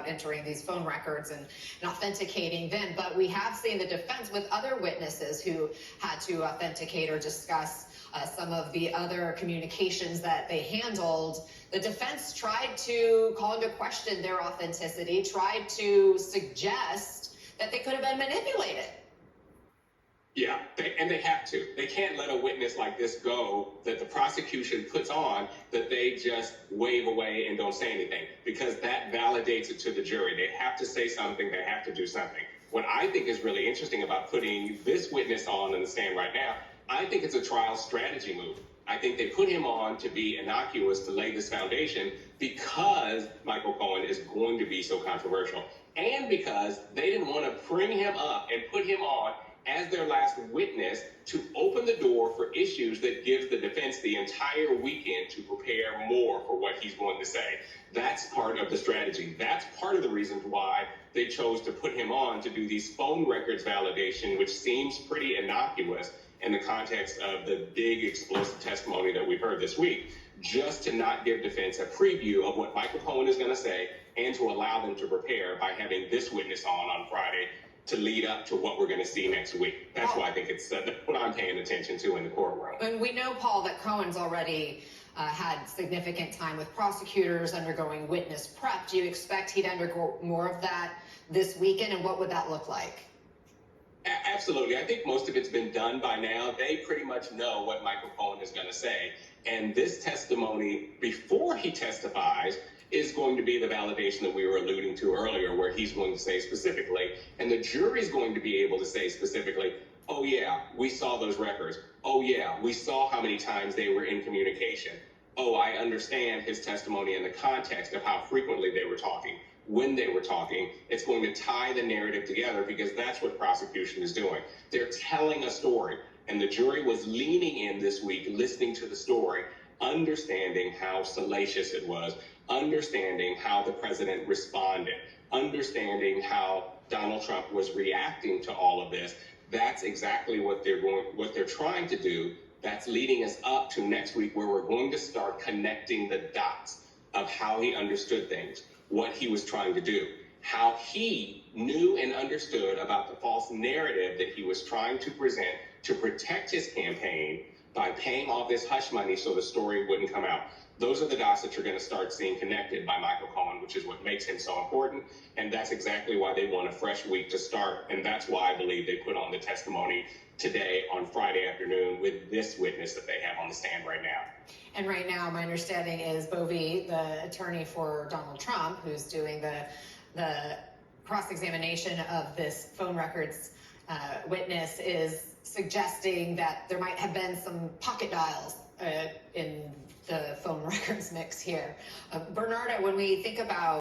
entering these phone records and authenticating them. But we have seen the defense with other witnesses who had to authenticate or discuss some of the other communications that they handled. The defense tried to call into question their authenticity, tried to suggest that they could have been manipulated. Yeah, and they have to. They can't let a witness like this go that the prosecution puts on that they just wave away and don't say anything, because that validates it to the jury. They have to say something. They have to do something. What I think is really interesting about putting this witness on in the stand right now, I think it's a trial strategy move. I think they put him on to be innocuous, to lay this foundation, because Michael Cohen is going to be so controversial, and because they didn't want to bring him up and put him on as their last witness to open the door for issues that gives the defense the entire weekend to prepare more for what he's going to say. That's part of the strategy. That's part of the reason why they chose to put him on to do these phone records validation, which seems pretty innocuous in the context of the big explosive testimony that we've heard this week, just to not give defense a preview of what Michael Cohen is going to say and to allow them to prepare by having this witness on Friday to lead up to what we're going to see next week. That's why I think it's what I'm paying attention to in the courtroom. And we know, Paul, that Cohen's already had significant time with prosecutors undergoing witness prep. Do you expect he'd undergo more of that this weekend, and what would that look like? Absolutely. I think most of it's been done by now. They pretty much know what Michael Cohen is going to say. And this testimony, before he testifies, is going to be the validation that we were alluding to earlier, where he's going to say specifically, and the jury's going to be able to say specifically, oh yeah, we saw those records. Oh yeah, we saw how many times they were in communication. Oh, I understand his testimony in the context of how frequently they were talking, when they were talking. It's going to tie the narrative together, because that's what prosecution is doing. They're telling a story, and the jury was leaning in this week, listening to the story, understanding how salacious it was, understanding how the president responded, understanding how Donald Trump was reacting to all of this. That's exactly what they're trying to do. That's leading us up to next week, where we're going to start connecting the dots of how he understood things, what he was trying to do, how he knew and understood about the false narrative that he was trying to present to protect his campaign by paying all this hush money so the story wouldn't come out. Those are the dots that you're going to start seeing connected by Michael Cohen, which is what makes him so important. And that's exactly why they want a fresh week to start. And that's why I believe they put on the testimony today on Friday afternoon with this witness that they have on the stand right now. And right now, my understanding is Bovee, the attorney for Donald Trump, who's doing the cross-examination of this phone records witness, is suggesting that there might have been some pocket dials in the phone records mix here. Bernardo, when we think about